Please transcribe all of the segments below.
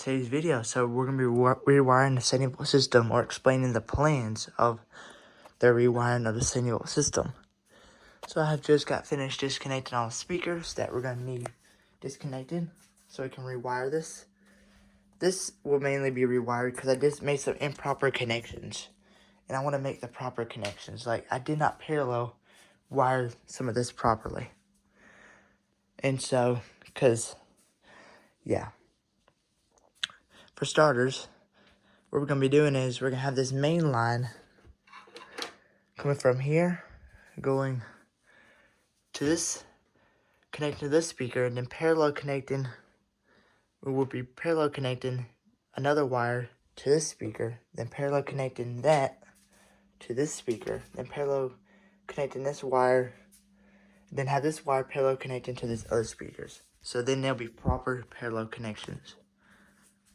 today's video. So we're going to be rewiring the 70-volt system, or explaining the plans of the rewiring of the 70-volt system. So I have just got finished disconnecting all the speakers that we're going to need disconnected so we can rewire this. This will mainly be rewired because I just made some improper connections. And I want to make the proper connections. Like, I did not parallel wire some of this properly. And so, because, yeah. For starters, what we're going to be doing is we're going to have this main line coming from here, going to this, connecting to this speaker, and then we'll be parallel connecting another wire to this speaker, then parallel connecting that to this speaker, then parallel connecting this wire, then have this wire parallel connecting to these other speakers. So then there'll be proper parallel connections.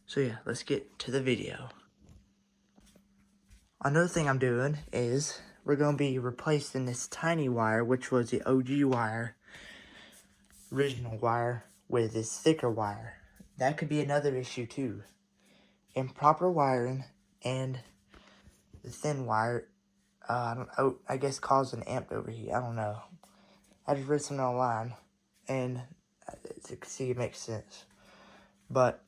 So yeah, let's get to the video. Another thing I'm doing is we're going to be replacing this tiny wire, which was the OG wire, original wire, with this thicker wire. That could be another issue too. Improper wiring and the thin wire, I guess caused an amp overheat. I don't know. I just read something online, and as you can see, it makes sense. But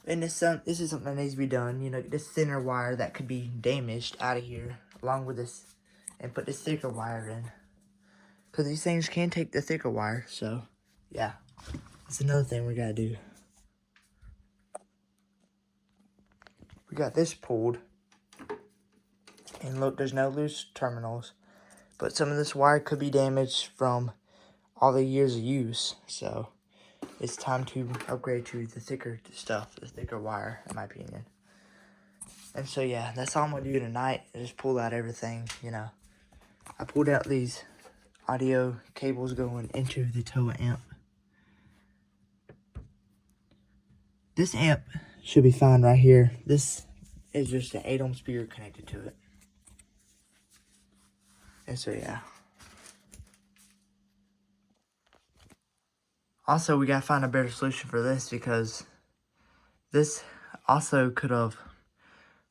and this is something that needs to be done. You know, get this thinner wire that could be damaged out of here, along with this, and put this thicker wire in. Because these things can take the thicker wire, so, yeah. That's another thing we gotta do. We got this pulled. And look, there's no loose terminals. But some of this wire could be damaged from all the years of use, so it's time to upgrade to the thicker stuff, the thicker wire, in my opinion. And so, yeah, that's all I'm going to do tonight. I just pull out everything, you know. I pulled out these audio cables going into the TOA amp. This amp should be fine right here. This is just an 8 ohm speaker connected to it. And so, yeah. Also, we gotta find a better solution for this, because this also could have,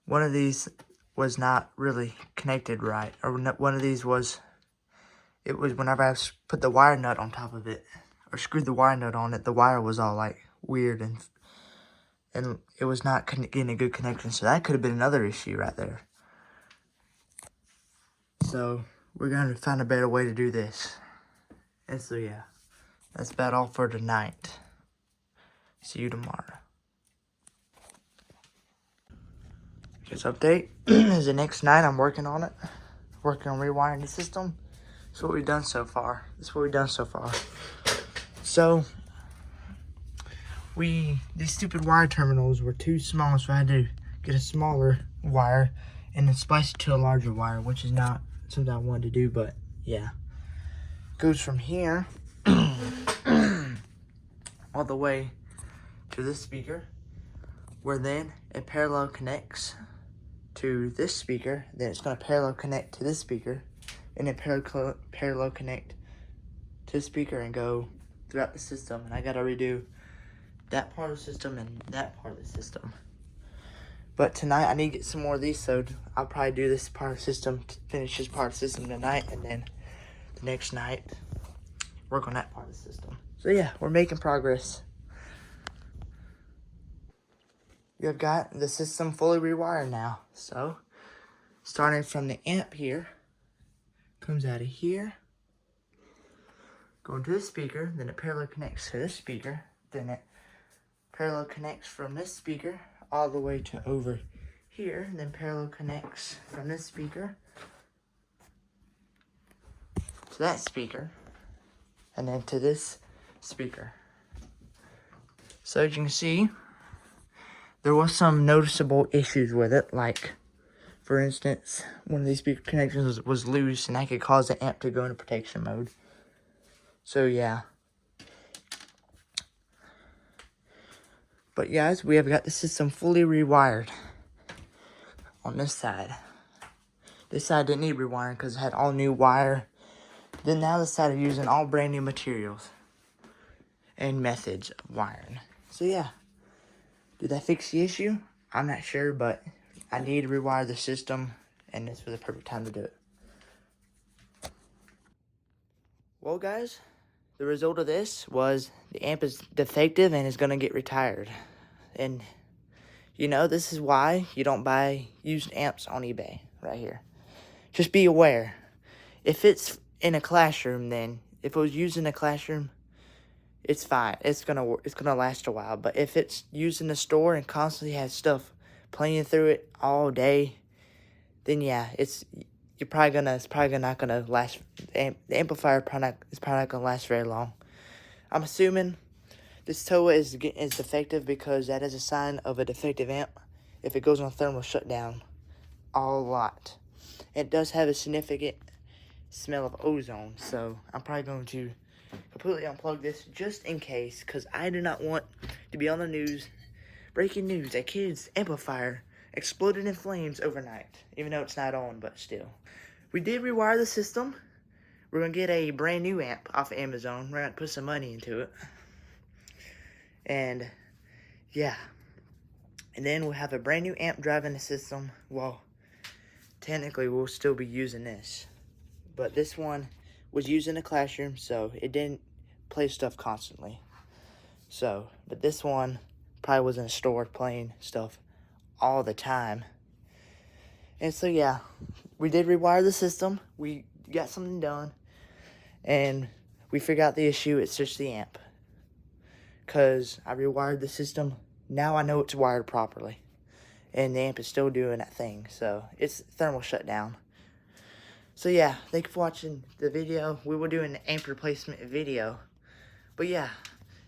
one of these was not really connected right, or one of these was, it was whenever I put the wire nut on top of it, or screwed the wire nut on it, the wire was all like weird, and it was not getting a good connection. So that could have been another issue right there. So we're gonna find a better way to do this. And so, yeah. That's about all for tonight. See you tomorrow. Just update is the next night. I'm working on it. Working on rewiring the system. That's what we've done so far. So, these stupid wire terminals were too small, so I had to get a smaller wire and then splice it to a larger wire, which is not something I wanted to do, but yeah. Goes from here all the way to this speaker, where then it parallel connects to this speaker. Then it's going to parallel connect to this speaker, and then parallel connect to the speaker and go throughout the system. And I got to redo that part of the system and that part of the system. But tonight I need to get some more of these, so I'll probably do this part of the system, finish this part of the system tonight, and then the next night work on that part of the system. So yeah, we're making progress. You have got the system fully rewired now. So, starting from the amp here, comes out of here, going to this speaker, then it parallel connects to this speaker, then it parallel connects from this speaker all the way to over here, then parallel connects from this speaker to that speaker, and then to this speaker. So as you can see, there was some noticeable issues with it, like, for instance, one of these speaker connections was loose, and that could cause the amp to go into protection mode. So yeah. But guys, we have got the system fully rewired on this side. This side didn't need rewiring because it had all new wire. Then now this side is using all brand new materials and methods of wiring. So yeah, did that fix the issue? I'm not sure, but I need to rewire the system, and this was the perfect time to do it. Well, guys, the result of this was the amp is defective and is going to get retired. And, you know, this is why you don't buy used amps on eBay right here. Just be aware. If it's in a classroom, then if it was used in a classroom, it's fine. It's gonna last a while. But if it's used in the store and constantly has stuff playing through it all day, then yeah, it's probably not gonna last. The amplifier is probably not gonna last very long. I'm assuming this TOA is defective because that is a sign of a defective amp. If it goes on thermal shutdown, a lot. It does have a significant smell of ozone, so I'm probably going to completely unplug this just in case, because I do not want to be on the news. Breaking news: a kid's amplifier exploded in flames overnight. Even though it's not on, but still. We did rewire the system. We're going to get a brand new amp off of Amazon. We're going to put some money into it. And yeah. And then we'll have a brand new amp driving the system. Well, technically we'll still be using this. But this one was used in the classroom, so it didn't play stuff constantly. So, but this one probably was in a store playing stuff all the time. And so yeah, we did rewire the system. We got something done. And we figured out the issue. It's just the amp. Because I rewired the system. Now I know it's wired properly. And the amp is still doing that thing. So it's thermal shutdown. So yeah, thank you for watching the video. We will do an amp replacement video. But yeah,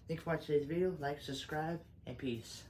thank you for watching today's video. Like, subscribe, and peace.